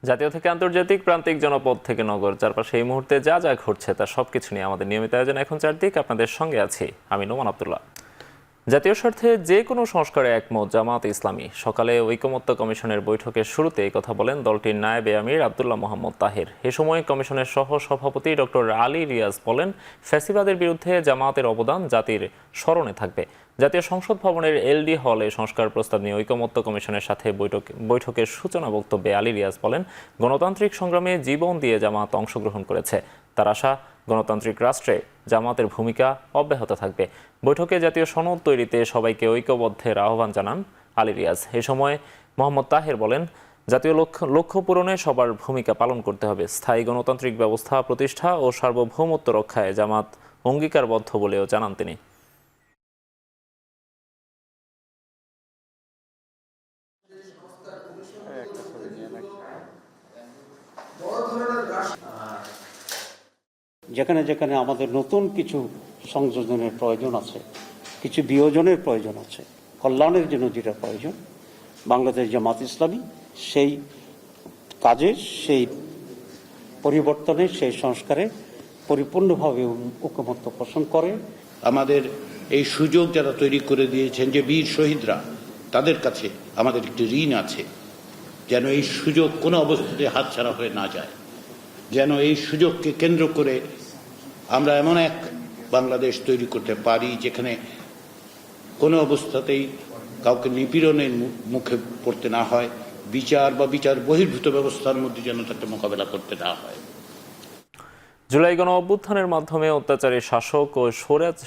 জাতীয় থেকে আন্তর্জাতিক, প্রান্তিক, জনপদ থেকে নগর, চারপাশে এই মুহূর্তে যা যা ঘটছে তার সবকিছু নিয়ে আমাদের নিয়মিত আয়োজন এখন চারদিক। আপনাদের সঙ্গে আছি আমি নোমান আব্দুল্লাহ। জাতীয় স্বার্থে যে কোনো সংস্কারে একমত জামাত ইসলামী। সকালে ঐকমত্য কমিশনের বৈঠকের শুরুতে এই কথা বলেন দলটির নায়েবে আমির আব্দুল্লাহ মোহাম্মদ তাহের। এ সময় কমিশনের সহ সভাপতি ডক্টর আলী রিয়াজ বলেন, ফ্যাসিবাদের বিরুদ্ধে জামাতের অবদান জাতির স্মরণে থাকবে। জাতীয় সংসদ ভবনের এলডি হলে সংস্কার প্রস্তাব নিয়ে ঐকমত্য কমিশনের সাথে বৈঠকের সূচনা বক্তব্যে আলী রিয়াজ বলেন, গণতান্ত্রিক সংগ্রামে জীবন দিয়ে জামাত অংশগ্রহণ করেছে। তার আশা, গণতান্ত্রিক রাষ্ট্রে জামাতের ভূমিকা অব্যাহত থাকবে। বৈঠকে জাতীয় সনদ তৈরিতে সবাইকে ঐক্যবদ্ধের আহ্বান জানান আলী রিয়াজ। এ সময় মোহাম্মদ তাহের বলেন, জাতীয় লক্ষ্য পূরণে সবার ভূমিকা পালন করতে হবে। স্থায়ী গণতান্ত্রিক ব্যবস্থা প্রতিষ্ঠা ও সার্বভৌমত্ব রক্ষায় জামাত অঙ্গীকারবদ্ধ বলেও জানান তিনি। যেখানে যেখানে আমাদের নতুন কিছু সংযোজনের প্রয়োজন আছে, কিছু বিয়োজনের প্রয়োজন আছে, কল্যাণের জন্য যেটা প্রয়োজন, বাংলাদেশ জামাত ইসলামী সেই কাজে, সেই পরিবর্তনে, সেই সংস্কারে পরিপূর্ণভাবে ঐকমত্য পোষণ করে। আমাদের এই সুযোগ যারা তৈরি করে দিয়েছেন, যে বীর শহীদরা, তাদের কাছে আমাদের একটি ঋণ আছে, যেন এই সুযোগ কোনো অবস্থাতে হাতছাড়া হয়ে না যায়, যেন এই সুযোগকে কেন্দ্র করে আমরা এমন এক বাংলাদেশ তৈরি করতে পারি যেখানে কোনো অবস্থাতেই কাউকে নিপীড়নের মুখে পড়তে না হয়, বিচার বা বিচার বহির্ভূত ব্যবস্থার মধ্যে যেন তাকে মোকাবেলা করতে না হয়। জুলাই গণ অভ্যুত্থানের মাধ্যমে অত্যাচারী শাসক ও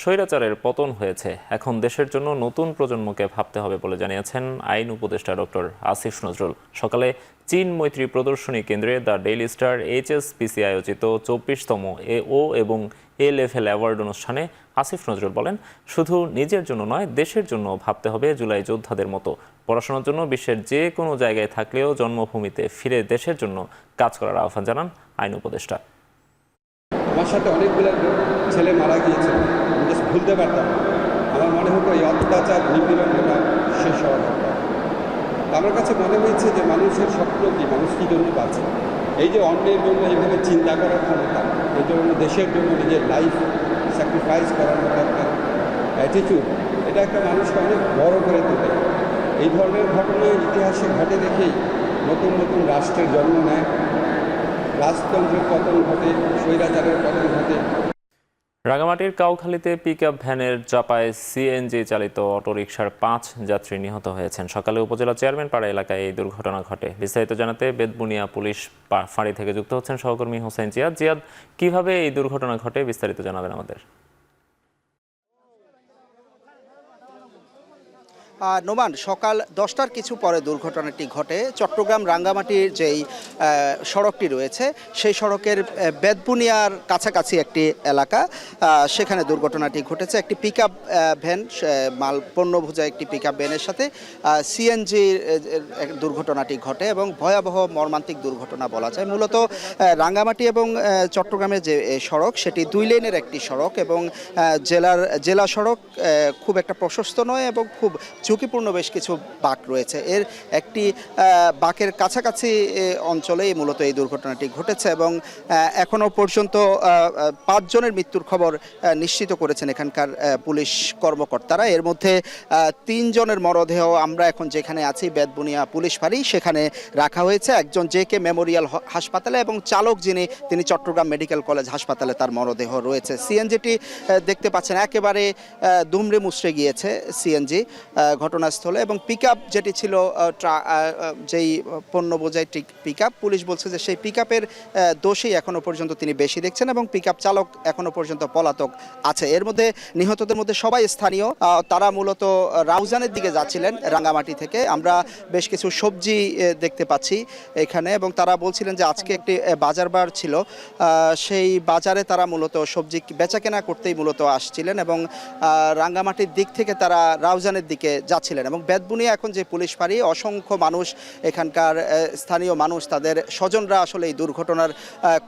স্বৈরাচারের পতন হয়েছে। এখন দেশের জন্য নতুন প্রজন্মকে ভাবতে হবে বলে জানিয়েছেন আইন উপদেষ্টা ডক্টর আসিফ নজরুল। সকালে চীন মৈত্রী প্রদর্শনী কেন্দ্রে দ্য ডেইলি স্টার HSBC আয়োজিত 24তম ও এবং এ লেভেল অ্যাওয়ার্ড অনুষ্ঠানে আসিফ নজরুল বলেন, শুধু নিজের জন্য নয়, দেশের জন্য ভাবতে হবে জুলাই যোদ্ধাদের মতো। পড়াশোনার জন্য বিশ্বের যে কোনো জায়গায় থাকলেও জন্মভূমিতে ফিরে দেশের জন্য কাজ করার আহ্বান জানান আইন উপদেষ্টা। আমার সাথে অনেকগুলো ছেলে মারা গিয়েছে, আমি জাস্ট ভুলতে পারতাম। আমার মনে হতো এই অত্যাচার, নিপীড়নটা শেষ হওয়ার দরকার। আমার কাছে মনে হয়েছে যে মানুষের স্বপ্ন কি, মানুষ কী জন্য বাঁচে। এই যে অন্যের জন্য এইভাবে চিন্তা করার ক্ষমতা, এই জন্য দেশের জন্য নিজের লাইফ স্যাক্রিফাইস করার মতো একটা অ্যাটিটিউড, এটা একটা মানুষকে অনেক বড় করে তোলে। এই ধরনের ঘটনা ইতিহাসে ঘটে দেখেই নতুন নতুন রাষ্ট্রের জন্ম নেয়, রাজতন্ত্রের পতন ঘটে, স্বৈরাচারের পতন ঘটে। রাঙামাটির কাউখালীতে পিকআপ ভ্যানের চাপায় CNG চালিত অটোরিকশার 5 যাত্রী নিহত হয়েছেন। সকালে উপজেলা চেয়ারম্যান পাড়া এলাকায় এই দুর্ঘটনা ঘটে। বিস্তারিত জানাতে বেতবুনিয়া পুলিশ ফাঁড়ি থেকে যুক্ত হচ্ছেন সহকর্মী হোসেন জিয়াদ। জিয়াদ, কিভাবে এই দুর্ঘটনা ঘটে বিস্তারিত জানাবেন আমাদের। নোমান, সকাল 10টার কিছু পরে দুর্ঘটনাটি ঘটে। চট্টগ্রাম রাঙ্গামাটির যেই সড়কটি রয়েছে সেই সড়কের বেতবুনিয়ার কাছাকাছি একটি এলাকা, সেখানে দুর্ঘটনাটি ঘটেছে। একটি পিকআপ ভ্যান, মাল পণ্য বোঝাই একটি পিকআপ ভ্যানের সাথে CNG দুর্ঘটনাটি ঘটে এবং ভয়াবহ মর্মান্তিক দুর্ঘটনা বলা যায়। মূলত রাঙ্গামাটি এবং চট্টগ্রামের যে সড়ক সেটি 2 লেনের একটি সড়ক এবং জেলা সড়ক খুব একটা প্রশস্ত নয় এবং খুব ঝুঁকিপূর্ণ বেশ কিছু বাঁক রয়েছে। এর একটি বাঁকের কাছাকাছি অঞ্চলেই মূলত এই দুর্ঘটনাটি ঘটেছে এবং এখনও পর্যন্ত 5 জনের মৃত্যুর খবর নিশ্চিত করেছেন এখানকার পুলিশ কর্মকর্তারা। এর মধ্যে 3 জনের মরদেহ আমরা এখন যেখানে আছি বেতবুনিয়া পুলিশ ফাঁড়ি, সেখানে রাখা হয়েছে। একজন JK মেমোরিয়াল হাসপাতালে এবং চালক তিনি চট্টগ্রাম মেডিকেল কলেজ হাসপাতালে, তার মরদেহ রয়েছে। CNGটি দেখতে পাচ্ছেন একেবারে দুমড়ে মুচড়ে গিয়েছে CNG ঘটনাস্থলে এবং পিকআপ যেটি ছিল যেই পণ্য বোঝাই পিকআপ, পুলিশ বলছে যে সেই পিকআপের দোষেই এখনো পর্যন্ত তিনি বেশি দেখছেন এবং পিকআপ চালক এখনো পর্যন্ত পলাতক আছে। এর মধ্যে নিহতদের মধ্যে সবাই স্থানীয়, তারা মূলত রাউজানের দিকে যাচ্ছিলেন রাঙ্গামাটি থেকে। আমরা বেশ কিছু সবজি দেখতে পাচ্ছি এখানে এবং তারা বলছিলেন যে আজকে একটি বাজার বার ছিল, সেই বাজারে তারা মূলত সবজি বেচাকেনা করতেই মূলত আসছিলেন এবং রাঙ্গামাটির দিক থেকে তারা রাউজানের দিকে যাচ্ছিলেন। এবং বেতবুনিয়া এখন যে পুলিশ ফাঁড়ি, অসংখ্য মানুষ, এখানকার স্থানীয় মানুষ, তাদের স্বজনরা আসলে এই দুর্ঘটনার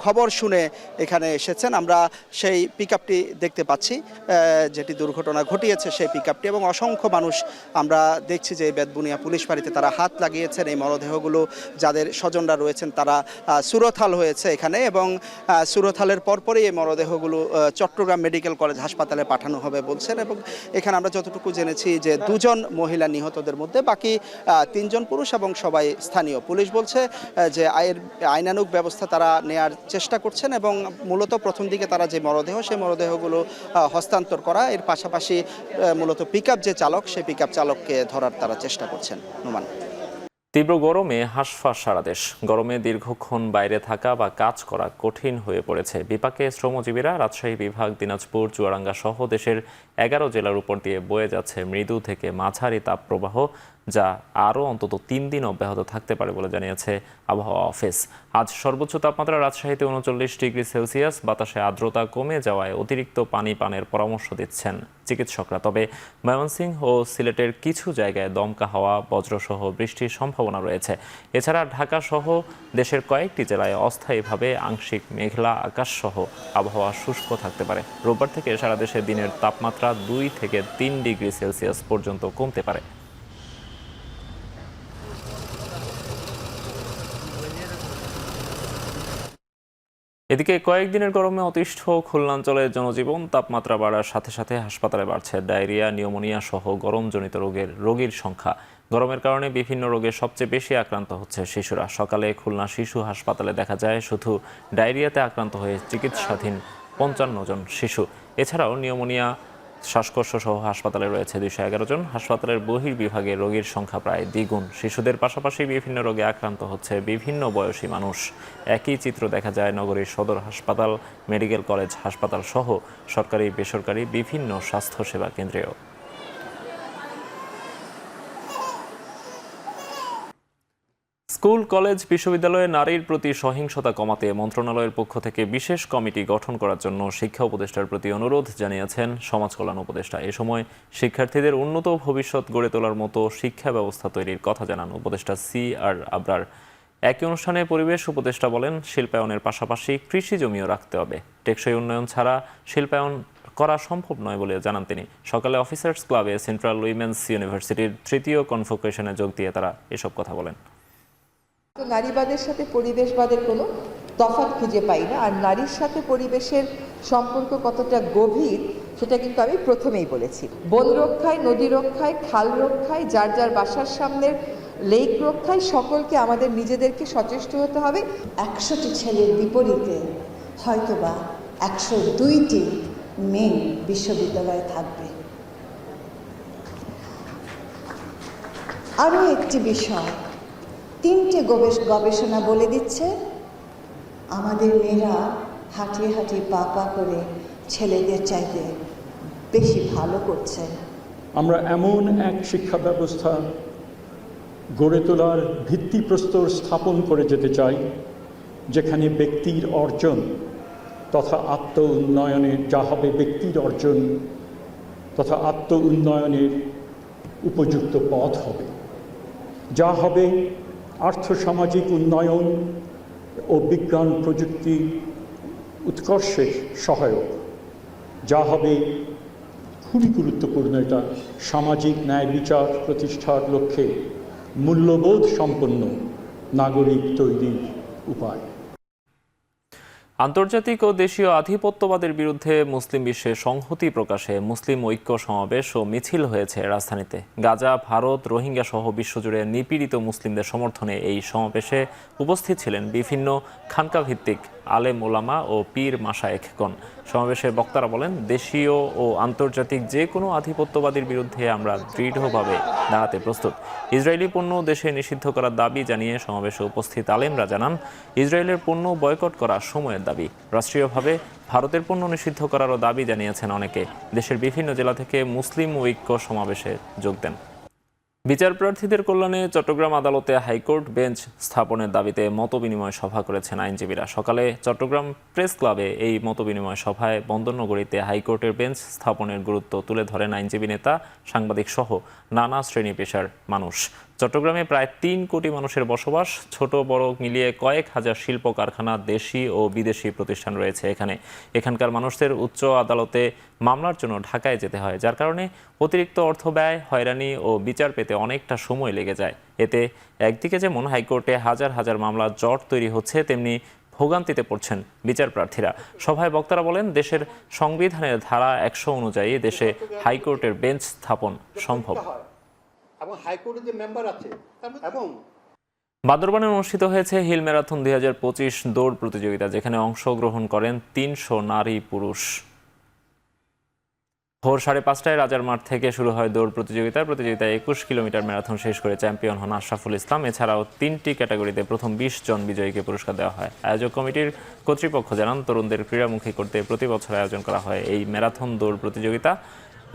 খবর শুনে এখানে এসেছেন। আমরা সেই পিকআপটি দেখতে পাচ্ছি যেটি দুর্ঘটনা ঘটিয়েছে, সেই পিকআপটি, এবং অসংখ্য মানুষ আমরা দেখছি যে বেতবুনিয়া পুলিশ ফাঁড়িতে তারা হাত লাগিয়েছেন। এই মরদেহগুলো যাদের স্বজনরা রয়েছেন তারা সুরতহাল হয়েছে এখানে, এবং সুরতহালের পরপরই এই মরদেহগুলো চট্টগ্রাম মেডিকেল কলেজ হাসপাতালে পাঠানো হবে বলছেন। এবং এখানে আমরা যতটুকু জেনেছি যে 2 জন মহিলা নিহতদের মধ্যে, বাকি 3 জন পুরুষ এবং সবাই স্থানীয়। পুলিশ বলছে যে আইনানুগ ব্যবস্থা তারা নেয়ার চেষ্টা করছেন, এবং মূলত প্রথম দিকে তারা যে মরদেহ, সেই মরদেহগুলো হস্তান্তর করা, এর পাশাপাশি মূলত পিকআপ যে চালক, সেই পিকআপ চালককে ধরার তারা চেষ্টা করছেন। নোমান। তীব্র গরমে হাঁসফাঁস সারা দেশ। গরমে দীর্ঘক্ষণ বাইরে থাকা বা কাজ করা কঠিন হয়ে পড়েছে। বিপাকে শ্রমজীবীরা। রাজশাহী বিভাগ, দিনাজপুর, চুয়াডাঙ্গা সহ দেশের 11 জেলার উপর দিয়ে বয়ে যাচ্ছে মৃদু থেকে মাঝারি তাপপ্রবাহ, যা আরও অন্তত 3 দিন অব্যাহত থাকতে পারে বলে জানিয়েছে আবহাওয়া অফিস। আজ সর্বোচ্চ তাপমাত্রা রাজশাহীতে 39 ডিগ্রি সেলসিয়াস। বাতাসে আর্দ্রতা কমে যাওয়ায় অতিরিক্ত পানি পানের পরামর্শ দিচ্ছেন চিকিৎসকরা। তবে ময়মনসিংহ ও সিলেটের কিছু জায়গায় দমকা হাওয়া, বজ্রসহ বৃষ্টির সম্ভাবনা রয়েছে। এছাড়া ঢাকা সহ দেশের কয়েকটি জেলায় অস্থায়ীভাবে আংশিক মেঘলা আকাশসহ আবহাওয়া শুষ্ক থাকতে পারে। রোববার থেকে সারা দেশে দিনের তাপমাত্রা 2 থেকে 3 ডিগ্রি সেলসিয়াস পর্যন্ত কমতে পারে। এদিকে কয়েকদিনের গরমে অতিষ্ঠ খুলনাঞ্চলের জনজীবন। তাপমাত্রা বাড়ার সাথে সাথে হাসপাতালে বাড়ছে ডায়রিয়া, নিউমোনিয়া সহ গরমজনিত রোগীর সংখ্যা। গরমের কারণে বিভিন্ন রোগে সবচেয়ে বেশি আক্রান্ত হচ্ছে শিশুরা। সকালে খুলনা শিশু হাসপাতালে দেখা যায় শুধু ডায়রিয়াতে আক্রান্ত হয়ে চিকিৎসাধীন 55 জন শিশু। এছাড়াও নিউমোনিয়া, শ্বাসকষ্ট সহ হাসপাতালে রয়েছে 211 জন। হাসপাতালের বহির্বিভাগে রোগীর সংখ্যা প্রায় দ্বিগুণ। শিশুদের পাশাপাশি বিভিন্ন রোগে আক্রান্ত হচ্ছে বিভিন্ন বয়সী মানুষ। একই চিত্র দেখা যায় নগরীর সদর হাসপাতাল, মেডিকেল কলেজ হাসপাতাল সহ সরকারি বেসরকারি বিভিন্ন স্বাস্থ্যসেবা কেন্দ্রেও। স্কুল, কলেজ, বিশ্ববিদ্যালয়ে নারীর প্রতি সহিংসতা কমাতে মন্ত্রণালয়ের পক্ষ থেকে বিশেষ কমিটি গঠন করার জন্য শিক্ষা উপদেষ্টার প্রতি অনুরোধ জানিয়েছেন সমাজ কল্যাণ উপদেষ্টা। এ সময় শিক্ষার্থীদের উন্নত ভবিষ্যৎ গড়ে তোলার মতো শিক্ষা ব্যবস্থা তৈরির কথা জানান উপদেষ্টা CR আবরার। একই অনুষ্ঠানে পরিবেশ উপদেষ্টা বলেন, শিল্পায়নের পাশাপাশি কৃষি জমিও রাখতে হবে। টেকসই উন্নয়ন ছাড়া শিল্পায়ন করা সম্ভব নয় বলে জানান তিনি। সকালে অফিসার্স ক্লাবে সেন্ট্রাল উইমেন্স ইউনিভার্সিটির 3য় কনভোকেশনে যোগ দিয়ে তারা এসব কথা বলেন। তো নারীবাদের সাথে পরিবেশবাদের কোনো তফাৎ খুঁজে পাই না। আর নারীর সাথে পরিবেশের সম্পর্ক কতটা গভীর সেটা কিন্তু আমি প্রথমেই বলেছি। বন রক্ষায়, নদী রক্ষায়, খাল রক্ষায়, যার যার বাসার সামনের লেক রক্ষায় সকলকে আমাদের নিজেদেরকে সচেষ্ট হতে হবে। 100টি ছেলের বিপরীতে হয়তোবা 102টি মেয়ে বিশ্ববিদ্যালয়ে থাকবে। আরও একটি বিষয়, 3টে গবেষণা বলে দিচ্ছে আমাদের মেয়েরা হাঁটিয়ে হাঁটিয়ে পা পা করে ছেলেদের চাইতে বেশি ভালো করছে। আমরা এমন এক শিক্ষা ব্যবস্থা গড়ে তোলার ভিত্তিপ্রস্তর স্থাপন করে যেতে চাই, যেখানে ব্যক্তির অর্জন তথা আত্ম উন্নয়নের যা হবে ব্যক্তির অর্জন তথা আত্ম উন্নয়নের উপযুক্ত পথ হবে, যা হবে আর্থসামাজিক উন্নয়ন ও বিজ্ঞান প্রযুক্তি উৎকর্ষের সহায়ক, যা হবে খুবই গুরুত্বপূর্ণ, এটা সামাজিক ন্যায় বিচার প্রতিষ্ঠার লক্ষ্যে মূল্যবোধ সম্পন্ন নাগরিক তৈরির উপায়। আন্তর্জাতিক ও দেশীয় আধিপত্যবাদের বিরুদ্ধে মুসলিম বিশ্বে সংহতি প্রকাশে মুসলিম ঐক্য সমাবেশ ও মিছিল হয়েছে রাজধানীতে। গাজা, ভারত, রোহিঙ্গা সহ বিশ্বজুড়ে নিপীড়িত মুসলিমদের সমর্থনে এই সমাবেশে উপস্থিত ছিলেন বিভিন্ন খানকা ভিত্তিক আলেম ওলামা ও পীর মাশায়েখগণ। সমাবেশের বক্তারা বলেন, দেশীয় ও আন্তর্জাতিক যে কোনো আধিপত্যবাদীর বিরুদ্ধে আমরা দৃঢ়ভাবে দাঁড়াতে প্রস্তুত। ইসরায়েলি পণ্য দেশে নিষিদ্ধ করার দাবি জানিয়ে সমাবেশে উপস্থিত আলেমরা জানান, ইসরায়েলের পণ্য বয়কট করা সময়ের দাবি। রাষ্ট্রীয়ভাবে ভারতের পণ্য নিষিদ্ধ করারও দাবি জানিয়েছেন অনেকে। দেশের বিভিন্ন জেলা থেকে মুসলিম ঐক্য সমাবেশে যোগ দেন। বিচার প্রার্থীদের কল্যাণে চট্টগ্রাম আদালতে হাইকোর্ট বেঞ্চ স্থাপনের দাবিতে মতবিনিময় সভা করেছেন আইনজীবীরা। সকালে চট্টগ্রাম প্রেস ক্লাবে এই মতবিনিময় সভায় বন্দরনগরীতে হাইকোর্টের বেঞ্চ স্থাপনের গুরুত্ব তুলে ধরেন আইনজীবী নেতা, সাংবাদিক সহ নানা শ্রেণী পেশার মানুষ। চট্টগ্রামে প্রায় ৩ কোটি মানুষের বসবাস, ছোট বড় মিলিয়ে কয়েক হাজার শিল্প কারখানা, দেশি ও বিদেশি প্রতিষ্ঠান রয়েছে এখানকার মানুষদের উচ্চ আদালতে মামলার জন্য ঢাকায় যেতে হয়, যার কারণে অতিরিক্ত অর্থ ব্যয়, হয়রানি ও বিচার পেতে অনেকটা সময় লেগে যায়। এতে একদিকে যেমন হাইকোর্টে হাজার হাজার মামলার জট তৈরি হচ্ছে, তেমনি ভোগান্তিতে পড়ছেন বিচার প্রার্থীরা। সভায় বক্তারা বলেন, দেশের সংবিধানের ধারা ১০০ অনুযায়ী দেশে হাইকোর্টের বেঞ্চ স্থাপন সম্ভব। এবং হাইকোর্টের যে মেম্বার আছে এবং বান্দরবানে অনুষ্ঠিত হয়েছে হিল ম্যারাথন ২০২৫ দৌড় প্রতিযোগিতা, যেখানে অংশগ্রহণ করেন ৩০০ নারী পুরুষ। ভোর ৫:৩০টায় রাজার মাঠ থেকে শুরু হয় দৌড় প্রতিযোগিতায় ২১ কিলোমিটার ম্যারাথন শেষ করে চ্যাম্পিয়ন হন আশরাফুল ইসলাম। এছাড়াও ৩টি ক্যাটাগরিতে প্রথম ২০ জন বিজয়ীকে পুরস্কার দেওয়া হয়। আয়োজক কমিটির কর্তৃপক্ষ জানান, তরুণদের ক্রীড়ামুখী করতে প্রতি বছর আয়োজন করা হয় এই ম্যারাথন দৌড় প্রতিযোগিতা।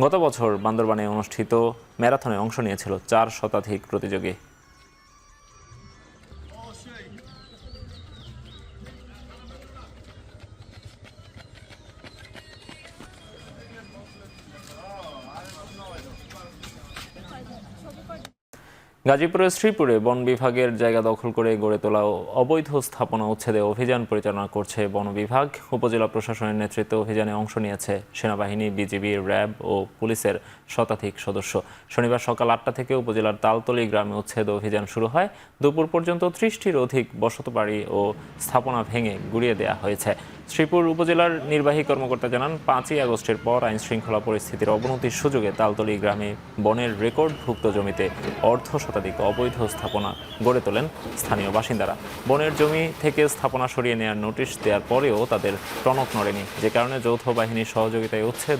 গত বছর বান্দরবানে অনুষ্ঠিত ম্যারাথনে অংশ নিয়েছিল ৪ শতাধিক প্রতিযোগী। গাজীপুরের শ্রীপুরে বন বিভাগের জায়গা দখল করে গড়ে তোলা অবৈধ স্থাপনা উচ্ছেদে অভিযান পরিচালনা করছে বন বিভাগ। উপজেলা প্রশাসনের নেতৃত্বে অভিযানে অংশ নিয়েছে সেনাবাহিনী, বিজিবি, র্যাব ও পুলিশের শতাধিক সদস্য। শনিবার সকাল ৮টা থেকে উপজেলার তালতলী গ্রামে উচ্ছেদ অভিযান শুরু হয়। দুপুর পর্যন্ত ৩০টির অধিক বসতবাড়ি ও স্থাপনা ভেঙে গুড়িয়ে দেওয়া হয়েছে। শ্রীপুর উপজেলার নির্বাহী কর্মকর্তা জানান, ৫ই আগস্টের পর আইনশৃঙ্খলা পরিস্থিতির অবনতির সুযোগে তালতলী গ্রামে বনের রেকর্ডভুক্ত জমিতে শতাধিক অবৈধ স্থাপনা গড়ে তোলেন স্থানীয় বাসিন্দারা। বনের জমি থেকে স্থাপনা সরিয়ে নেওয়ার নোটিশ দেওয়ার পরেও তাদের টনক নড়েনি, যে কারণে যৌথ বাহিনীর সহযোগিতায় উচ্ছেদ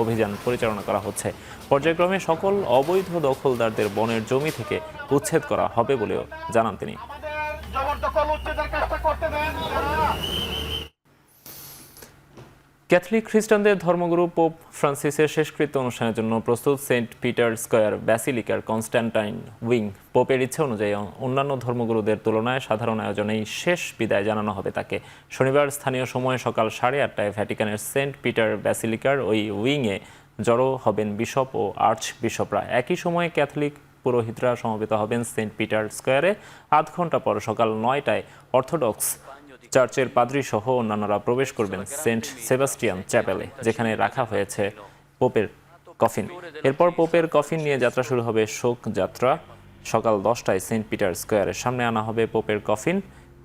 অভিযান পরিচালনা করা হচ্ছে। পর্যায়ক্রমে সকল অবৈধ দখলদারদের বনের জমি থেকে উচ্ছেদ করা হবে বলেও জানান তিনি। ক্যাথলিক খ্রিস্টানদের ধর্মগুরু পোপ ফ্রান্সিসের শেষকৃত্য অনুষ্ঠানের জন্য প্রস্তুত সেন্ট পিটার স্কয়ার ব্যাসিলিকার কনস্ট্যান্টাইন উইং। পোপের ইচ্ছে অনুযায়ী অন্যান্য ধর্মগুরুদের তুলনায় সাধারণ আয়োজনেই শেষ বিদায় জানানো হবে তাকে। শনিবার স্থানীয় সময় সকাল 8:30টায় ভ্যাটিকানের সেন্ট পিটার ব্যাসিলিকার ওই উইংয়ে জড়ো হবেন বিশপ ও আর্চ বিশপরা। একই সময়ে ক্যাথলিক পুরোহিতরা সমবেত হবেন সেন্ট পিটার স্কয়ারে। আধ ঘন্টা পর সকাল 9টায় অর্থোডক্স চার্চের পাদ্রী সহ অন্যান্যরা প্রবেশ করবেন সেন্ট সেবাস্টিয়ান চ্যাপেলে, যেখানে রাখা হয়েছে পোপের কফিন। এরপর পোপের কফিন নিয়ে যাত্রা শুরু হবে শোক যাত্রা। সকাল 10টায় সেন্ট পিটার স্কয়ারের সামনে আনা হবে পোপের কফিন।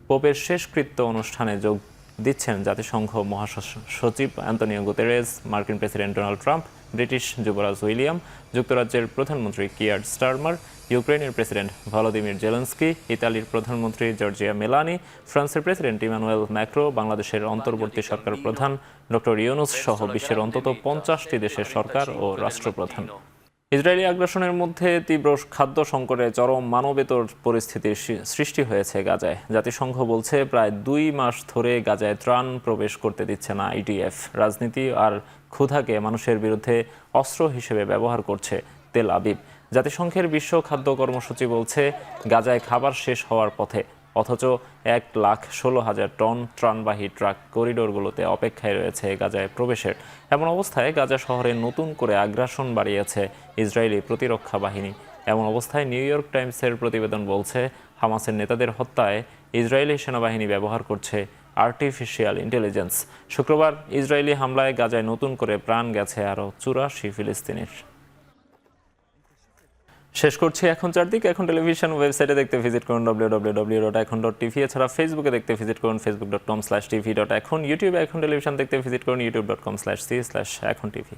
পোপের শেষকৃত্য অনুষ্ঠানে যোগ দিচ্ছেন জাতিসংঘ মহাসচিব অ্যান্তনিও গুতেরেস, মার্কিন প্রেসিডেন্ট ডোনাল্ড ট্রাম্প, ব্রিটিশ যুবরাজ উইলিয়াম, যুক্তরাজ্যের প্রধানমন্ত্রী কিয়ার স্টারমার, ইউক্রেনের প্রেসিডেন্ট ভলোদিমির জেলেনস্কি, ইতালির প্রধানমন্ত্রী জর্জিয়া মেলানি, ফ্রান্সের প্রেসিডেন্ট ইমানুয়েল ম্যাক্রো, বাংলাদেশের অন্তর্বর্তী সরকার প্রধান ডক্টর ইউনুস সহ বিশ্বের অন্তত 50টি দেশের সরকার ও রাষ্ট্রপ্রধান। ইসরায়েলি আগ্রাসনের মধ্যে তীব্র খাদ্য সংকটে চরম মানবেতর পরিস্থিতির সৃষ্টি হয়েছে গাজায়। জাতিসংঘ বলছে, প্রায় 2 মাস ধরে গাজায় ত্রাণ প্রবেশ করতে দিচ্ছে না IDF। রাজনীতি আর ক্ষুধাকে মানুষের বিরুদ্ধে অস্ত্র হিসেবে ব্যবহার করছে তেল আবিব। জাতিসংঘের বিশ্ব খাদ্য কর্মসূচি বলছে, গাজায় খাবার শেষ হওয়ার পথে, অথচ 1,16,000 টন ত্রাণবাহী ট্রাক করিডোরগুলোতে অপেক্ষায় রয়েছে গাজায় প্রবেশের। এমন অবস্থায় গাজা শহরে নতুন করে আগ্রাসন বাড়িয়েছে ইসরায়েলি প্রতিরক্ষা বাহিনী। এমন অবস্থায় নিউ ইয়র্ক টাইমসের প্রতিবেদন বলছে, হামাসের নেতাদের হত্যায় ইসরায়েলি সেনাবাহিনী ব্যবহার করছে আর্টিফিশিয়াল ইন্টেলিজেন্স। শুক্রবার ইসরায়েলি হামলায় গাজায় নতুন করে প্রাণ গেছে আরও 84 ফিলিস্তিনির। শেষ করছি এখন চারদিক। এখন টেলিভিশন ওয়েবসাইটে দেখতে ভিজিট করুন www.ekhon.tv। এছাড়া ফেসবুকে দেখতে ভিজিট করুন facebook.com/tv.ekhon। ইউটিউবে এখন টেলিভিশন দেখতে ভিজিট করুন youtube.com/c/ekhon tv।